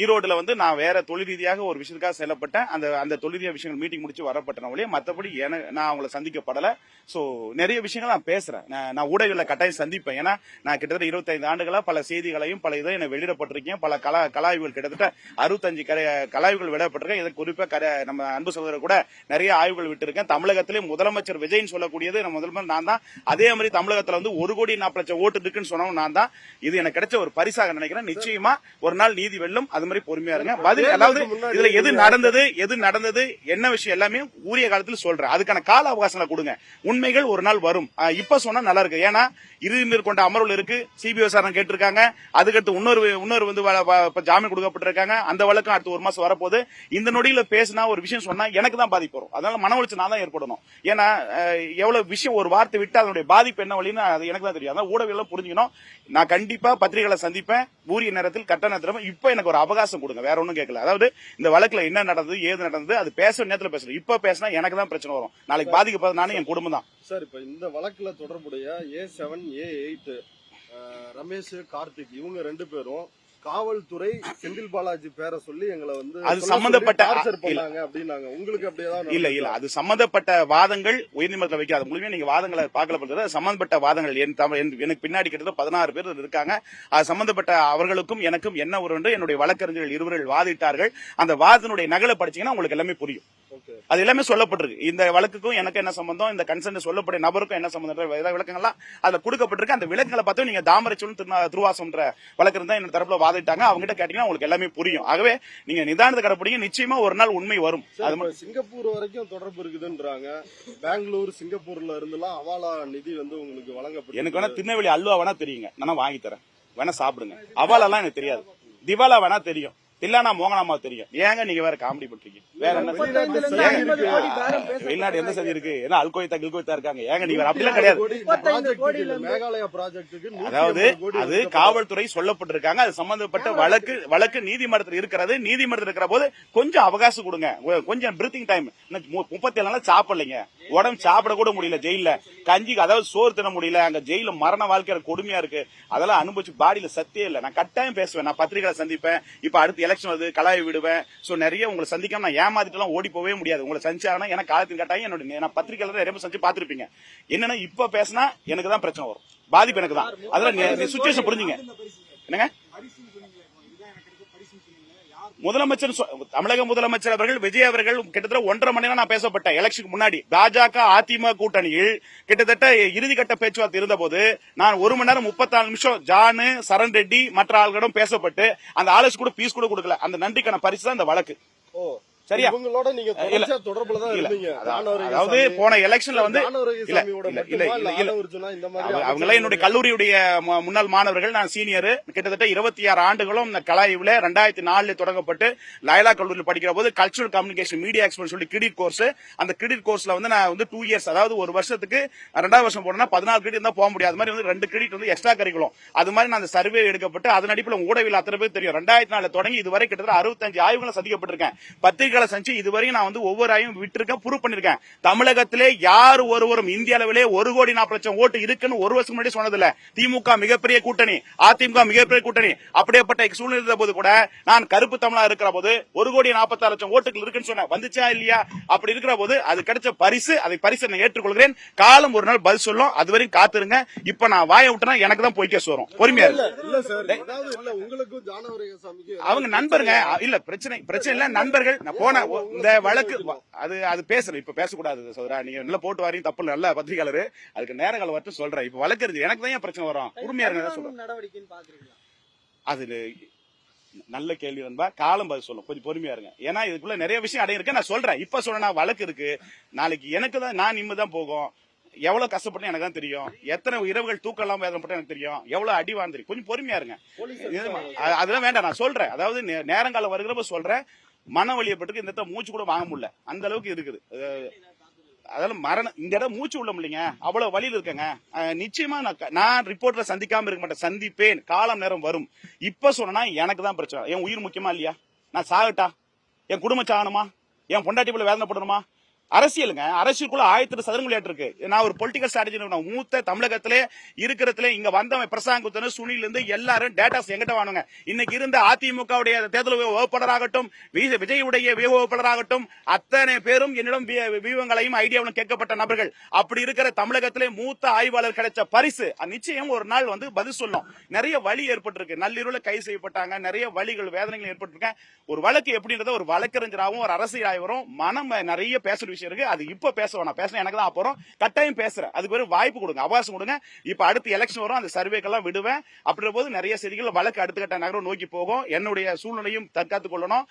ஈரோடுல வந்து நான் வேற தொழில் ரீதியாக ஒரு விஷயத்துக்காக செல்லப்பட்டேன். அந்த தொழில் ரீதியாக விஷயங்கள் மீட்டிங் முடிச்சு வரப்பட்டன ஒழிய மற்றபடி நான் அவங்களை சந்திக்கப்படல. சோ நிறைய விஷயங்கள் நான் பேசுறேன். நான் ஊடகங்களை கட்டாயம் சந்திப்பேன். ஏன்னா நான் கிட்டத்தட்ட 25 ஆண்டுகளா பல செய்திகளையும் பல இதை என்ன வெளியிடப்பட்டிருக்கேன். பல கலாய்வுகள் கிட்டத்தட்ட 65 கலாய்வுகள் வெளியிடப்பட்டிருக்கேன். இதை குறிப்பா நம்ம அன்பு சகோதரர் கூட நிறைய ஆய்வுகள் விட்டுருக்கேன். தமிழகத்திலே முதலமைச்சர் விஜய்னு சொல்லக்கூடியது நம்ம முதலமைச்சர் நான் தான். அதே மாதிரி தமிழகத்துல வந்து 1,40,00,000 ஓட்டு இருக்குன்னு சொன்னவன் நான் தான். இது எனக்கு கிடைச்ச ஒரு பரிசாக நினைக்கிறேன். நிச்சயமா ஒரு நாள் நீதி வெல்லும். அது மாதிரி பொறுமையா இருங்க. பதில் அதாவது இதுல எது நடந்தது என்ன விஷயம் எல்லாமே உரிய காலத்தில் சொல்றேன். அதுக்கான கால அவகாசங்களை கொடுங்க. உண்மைகள் ஒரு நாள் வரும். இப்ப சொன்னா நல்லா இருக்கு. ஏன்னா இறுதி மேற்கொண்ட அமர்வுகள் இருக்கு. சிபிஐ விசாரணை கேட்டிருக்காங்க. அதுக்கடுத்து இன்னொரு வந்து ஜாமீன் கொடுக்கப்பட்டிருக்காங்க. அந்த வழக்கம் அடுத்து ஒரு மாசம் வரப்போகுது. இந்த நொடியில பேசினா ஒரு விஷயம் சொன்னா எனக்கு தான் பாதிப்பு வரும். அதனால மன உளைச்சல் நான் தான் ஏற்படணும். ஏன்னா எவ்வளவு விஷயம் ஒரு வார்த்தை விட்டு அதனுடைய பாதிப்பு என்ன வழின்னு அது எனக்கு தான் தெரியும். அதான் ஊடகங்கள் புரிஞ்சுக்கணும். நான் கண்டிப்பா பத்திரிகைகளை சந்திப்பேன். உரிய நேரத்தில் கட்ட நேரத்தில் இப்ப எனக்கு ஒரு அவகாசம் கொடுங்க. வேற ஒன்னும் கேட்கல. அதாவது இந்த வழக்குல என்ன நடந்தது ஏது நடந்தது அது பேச நேரத்தில் பேசணும். இப்ப பேசினா எனக்கு தான் பிரச்சனை வரும். நாளைக்கு பாதிக்கப்பது நானும் என் குடும்பம் தான். சார், இப்ப இந்த வழக்குல தொடர்புடைய A7 A8 ரமேஷ் கார்த்திக் இவங்க 2 பேரும் காவல்துறை செந்தில் பாலாஜி பேரை சொல்லி எங்களை வந்து அது சம்பந்தப்பட்ட அப்படின்னாங்க. உங்களுக்கு அப்படியே இல்ல அது சம்பந்தப்பட்ட வாதங்கள் உயர்நீதிமன்றத்தில் வைக்காத முழுமையா நீங்க வாதங்களை பார்க்கல. சம்பந்தப்பட்ட வாதங்கள் எனக்கு பின்னாடி கிட்டத்தட்ட 16 பேர் இருக்காங்க. அது சம்பந்தப்பட்ட அவர்களுக்கும் எனக்கும் என்ன ஒரு என்னுடைய வழக்கறிஞர்கள் இருவர்கள் வாதிட்டார்கள். அந்த வாதனுடைய நகலை படிச்சீங்கன்னா உங்களுக்கு எல்லாமே புரியும். அது எல்லாமே சொல்லப்பட்டிருக்கு. இந்த வழக்குக்கும் எனக்கு என்ன சம்பந்தம், இந்த கன்சர்ன் சொல்லப்பட்ட நபருக்கும் என்ன சம்பந்தம் விளக்கங்கள்லாம் அதுல கொடுக்கப்பட்டிருக்கு. அந்த விளக்கங்களை பார்த்து நீங்க தாமரைச்சூழல் திருவாசம் வழக்கு இருந்தா என்ன தரப்புல வாதிட்டாங்க. அவங்க கிட்ட கேட்டீங்கன்னா உங்களுக்கு எல்லாமே புரியும். ஆகவே நீங்க நிதானத்தை கடைப்பிடிங்க. நிச்சயமா ஒரு நாள் உண்மை வரும். சிங்கப்பூர் வரைக்கும் தொடர்பு இருக்குதுன்றாங்க. பெங்களூர் சிங்கப்பூர்ல இருந்தெல்லாம் அவாலா நிதி வந்து உங்களுக்கு வழங்கப்படும். எனக்கு வேணா திருநெல்வேலி அல்வா வேணா தெரியுங்க. நான் வாங்கி தரேன். வேணா சாப்பிடுங்க. அவாலெல்லாம் எனக்கு தெரியாது. திவாலா வேணா தெரியும். தில்லானா மோகனாமா தெரியும். ஏங்க நீங்க வேற காமெடி பண்றீங்க? வேற என்ன வெளிநாடு எந்த சதி இருக்கு? ஏன்னா அல்கோய்தா கில்கோய்தா இருக்காங்க. ஏங்க நீங்க அப்படிலாம் கிடையாது. மேகாலயா ப்ராஜெக்ட்டுக்கு அதாவது அது காவல்துறை சொல்லப்பட்டிருக்காங்க. அது சம்பந்தப்பட்ட வழக்கு நீதிமன்றத்தில் இருக்கிறது. நீதிமன்றத்தில் இருக்கிற போது கொஞ்சம் அவகாசம் கொடுங்க. கொஞ்சம் பிரீத்திங் டைம். 37 நாளா சாப்பிடலைங்க. உடம்பு சாப்பிட கூட முடியல. ஜெயில கஞ்சி அதாவது சோறு தின முடியல. அங்க ஜெயில மரண வாழ்க்கை கொடுமையா இருக்கு. அதெல்லாம் அனுபவிச்சு பாடியில சத்தியே இல்ல. நான் கட்டாயம் பேசுவேன். நான் பத்திரிகைகளை சந்திப்பேன். இப்ப அடுத்து எலெக்ஷன் வருது. கலாயை விடுவேன். சோ நிறைய உங்களை சந்திக்காம நான் ஏமாத்திட்டு ஓடி போவே முடியாது. உங்களை சந்திச்சாங்கன்னா எனக்கு காலத்தின் கட்டாயம் என்னோட நான் பத்திரிகையில நிறைய சந்திச்சு பாத்துருப்பீங்க. என்னன்னா இப்ப பேசினா எனக்கு தான் பிரச்சனை வரும். பாதிப்பு எனக்கு தான். அதெல்லாம் சிச்சுவேஷன் புரிஞ்சுங்க. என்னங்க முதலமைச்சர் தமிழக முதலமைச்சர் அவர்கள் விஜய் அவர்கள் கிட்டத்தட்ட 1.5 மணி நேரம் நான் பேசப்பட்டேன். எலெக்ஷனுக்கு முன்னாடி பாஜக அதிமுக கூட்டணியில் கிட்டத்தட்ட இறுதிக்கட்ட பேச்சுவார்த்தை இருந்த போது நான் 1 மணி நேரம் 34 நிமிஷம் ஜானு சரண் ரெட்டி மற்ற ஆள்களிடம் பேசப்பட்டு அந்த ஆலோசனை கூட பீஸ் கூட கொடுக்கல. அந்த நன்றிக்கான பரிசு தான் இந்த வழக்கு. சரியா? அதாவது போன எலெக்ஷன்ல வந்து அவங்க என்னுடைய கல்லூரியுடைய முன்னாள் மாணவர்கள். நான் சீனியர். கிட்டத்தட்ட 26 ஆண்டுகளும் இந்த கலாய்வுல 2004 தொடங்கப்பட்டு லயலா கல்லூரியில் படிக்கிற போது கல்ச்சுரல் கம்யூனிகேஷன் மீடியா எக்ஸ்பர்ட் சொல்லி கிரெடிட் கோர்ஸ். அந்த கிரெடிட் கோர்ஸ்ல வந்து நான் வந்து 2 இயர்ஸ் அதாவது ஒரு வருஷத்துக்கு 2வது வருஷம் போனா 14 கிரெடிட் இருந்தா போக முடியாது. அது மாதிரி வந்து 2 கிரெடிட் வந்து எக்ஸ்ட்ரா கரிக்குலம். அது மாதிரி நான் அந்த சர்வே எடுக்கப்பட்டு அதன் அடிப்படையில் ஊடகவில் அத்தனை பேர் தெரியும். 2004 தொடங்கி இதுவரை கிட்டத்தட்ட 65 ஆய்வுகளை சந்திக்கப்பட்டிருக்கேன். பத்திரிகை செஞ்சு இதுவரையும் நான் வந்து ஒவ்வொரு ஆயும் விட்டுருக்கேன், ப்ரூவ் பண்ணிருக்கேன். தமிழகத்திலே யார் ஒருவரும் இந்திய அளவிலே 1,40,00,000 ஓட்டு இருக்குன்னு ஒரு வருஷம் முன்னாடி சொன்னதில்ல. திமுக மிகப்பெரிய கூட்டணி, அதிமுக மிகப்பெரிய கூட்டணி. அப்படியேப்பட்ட சூழ்நிலை இருந்த போது கூட நான் கருப்பு தமிழா இருக்கிற போது 1,46,00,000 ஓட்டுகள் இருக்குன்னு சொன்னேன். வந்துச்சா இல்லையா? அப்படி இருக்கிற போது அது கிடைச்ச பரிசு. அதை பரிசு நான் ஏற்றுக்கொள்கிறேன். காலம் ஒரு நாள் பதில் சொல்லும். அதுவரையும் காத்துருங்க. இப்ப நான் வாய விட்டனா எனக்கு தான் போய் கேஸ் வரும். பொறுமையா அவங்க நண்பருங்க. இல்ல பிரச்சனை இல்ல நண்பர்கள். நான் போன இந்த வழக்கு அது பேசுறேன். இப்ப பேசக்கூடாது சோதரா. நீங்க நல்லா போட்டு வாரியும் தப்பு. நல்ல பத்திரிகையாளர். அதுக்கு நேரங்கள் வரட்டும் சொல்றேன். இப்ப வழக்கு எனக்கு தான் பிரச்சனை வரும். உரிமையா சொல்றேன். அது நல்ல கேள்வி நண்பா. காலம் பதில் சொல்லும். கொஞ்சம் பொறுமையா இருங்க. ஏன்னா இதுக்குள்ள நிறைய விஷயம் அடைய இருக்கு. நான் சொல்றேன். இப்ப சொல்றேன் வழக்கு இருக்கு. நாளைக்கு எனக்கு தான் நான் நிம்மதிதான் போகும். எவ்வளவு கஷ்டப்பட்டு எனக்கு தான் தெரியும். எத்தனை இரவுகள் தூக்கம் எல்லாம் வேதனைப்பட்டு எனக்கு தெரியும். எவ்வளவு அடி வாழ்ந்துருக்கு. கொஞ்சம் பொறுமையா இருங்க. அதெல்லாம் வேண்டாம். நான் சொல்றேன். அதாவது நேரங்காலம் வருகிறப்ப சொல்றேன். மன வலியப்பட்டு இந்த இடத்த மூச்சு கூட வாங்க முடியல. அந்த அளவுக்கு இருக்குது. அதெல்லாம் மரணம். இந்த இடம் மூச்சு உள்ள முடியலங்க. அவ்வளவு வழியில் இருக்கங்க. நிச்சயமா நான் ரிப்போர்ட்ல சந்திக்காம இருக்க மாட்டேன். சந்திப்பேன். காலம் நேரம் வரும். இப்ப சொன்னா எனக்கு தான் பிரச்சனை. என் உயிர் முக்கியமா இல்லையா? நான் சாகட்டா? என் குடும்பம் சாகணுமா? என் பொண்டாட்டி போல வேதனைப்படணுமா? அரசியலுங்க, அரசியலுக்குள்ள 1000 சதுரங்க விளையாட்டு இருக்கு. நான் ஒரு பொலிட்டிக்கல் ஸ்ட்ராட்டஜி மூத்த தமிழகத்திலே இருக்கிறதுல இங்க வந்தவன் பிரசாங்குத்தனு சுனில் இருந்து எல்லாரும் டேட்டாஸ் எங்கிட்ட வாங்குங்க. இன்னைக்கு இருந்த அதிமுகவுடைய தேர்தல் வகுப்பாளராகட்டும், விஜயுடைய வகுப்பாளராகட்டும், அத்தனை பேரும் என்னிடம் வியூகங்களையும் ஐடியாவும் கேட்கப்பட்ட நபர்கள். அப்படி இருக்கிற தமிழகத்திலே மூத்த ஆய்வாளர் கிடைச்ச பரிசு நிச்சயம் ஒரு நாள் வந்து பதில் சொல்லும். நிறைய வழி ஏற்பட்டிருக்கு, நள்ளிரவுல கைது செய்யப்பட்டாங்க, நிறைய வழிகள் வேதனைகள் ஏற்பட்டிருக்க. ஒரு வழக்கு எப்படின்றத ஒரு வழக்கறிஞராகவும் ஒரு அரசியல் ஆய்வரும் மனம் நிறைய பேசுற விஷயம் இருக்கு. அது இப்ப பேச வேணாம், பேசினா எனக்கு தான் அப்புறம் கட்டாயம் பேசுறேன். அதுக்கு ஒரு வாய்ப்பு கொடுங்க, அவகாசம் கொடுங்க. இப்ப அடுத்து எலெக்ஷன் வரும், அந்த சர்வேக்கெல்லாம் விடுவேன். அப்படின்ற போது நிறைய செய்திகள் வழக்கு அடுத்த கட்ட நகரம் நோக்கி போகும். என்னுடைய சூழ்நிலையும் தற்காத்துக் கொள்ளணும்.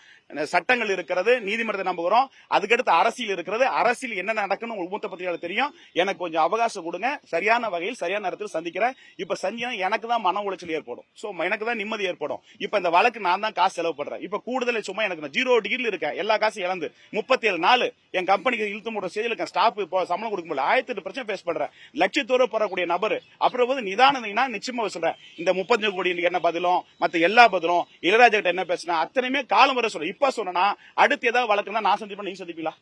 சட்டங்கள் இருக்கிறது, நீதிமன்றத்தை நம்புகிறோம். அதுக்கடுத்து அரசியல் இருக்கிறது. அரசியல் என்ன நடக்குன்னு மூத்த பத்திரிகையாளர் தெரியும். எனக்கு கொஞ்சம் அவகாசம் கொடுங்க, சரியான வகையில் சரியான நேரத்தில் சந்திக்கிறேன். இப்ப சந்தினா எனக்கு தான் மன உளைச்சல் ஏற்படும், சோ எனக்கு தான் நிம்மதி ஏற்படும். இப்ப இந்த வழக்கு நான் தான் காசு செலவு பண்றேன். இப்ப கூடுதலை சும்மா எனக்கு 0 டிகிரில இருக்கேன், எல்லா காசும் இழந்து 37 நாள் என் கம்பெனிக்கு இழுத்து மூட செய்தி இருக்கேன். ஸ்டாஃப் இப்போ சம்பளம் கொடுக்க முடியல, 1008 பிரச்சனை ஃபேஸ் பண்றேன். லட்சத்தோடு போறக்கூடிய நபர். அப்புறம் நிதானம் நிச்சயமா சொல்றேன். இந்த 35 கோடி என்ன பதிலும் மத்த எல்லா பதிலும் இளையராஜா கிட்ட என்ன பேசினா அத்தனையுமே காலம் வர சொல்றேன். இப்ப சொன்னா அடுத்து ஏதாவது வழக்குன்னா நான் சந்திப்பேன், நீங்க சந்திப்பீங்களா?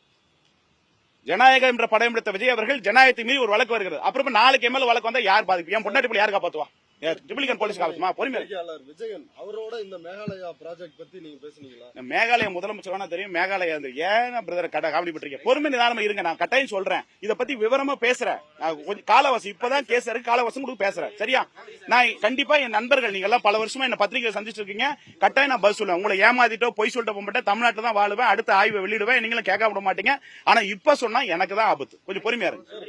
ஜனநாயகம் என்ற படம் எடுத்த விஜய் அவர்கள் ஜனநாயகத்தை மீறி ஒரு வழக்கு வருகிறது. அப்புறம் நாளைக்கு எம்எல்ஏ வழக்கு வந்தா யார் பாதிப்பு? என் பொண்டாட்டி யார் காப்பாத்துவா? போலீஸ் காப்பாத்துமா? பொறுமையா விஜயன் அவரோட இந்த மேகாலயா ப்ராஜெக்ட் பத்தி நீங்க பேசுனீங்களா? மேகாலயா முதலமைச்சர் தெரியும். மேகாலயா ஏன் பிரதர் காமெடி பண்றீங்க? பொறுமை நிதானமா இருங்க, நான் கட்டாயம் சொல்றேன். இத பத்தி விவரமா பேசுறேன். கொஞ்சம் காலவாசி இப்பதான் கேஸ் இருக்கு, காலவாசம் கொடுத்து பேசுறேன். சரியா? நான் கண்டிப்பா என் நண்பர்கள் நீங்க எல்லாம் பல வருஷமா என்ன பத்திரிகை சந்திச்சு இருக்கீங்க, கட்டாயம் நான் பதில் சொல்லுவேன். உங்களை ஏமாத்திட்டோ பொய் சொல்லிட்டு போக மாட்டேன். தமிழ்நாட்டில் தான் வாழுவேன், அடுத்த ஆய்வை வெளியிடுவேன், நீங்களும் கேட்க விட மாட்டீங்க. ஆனா இப்ப சொன்னா எனக்கு தான் ஆபத்து. கொஞ்சம் பொறுமையா இருக்கு.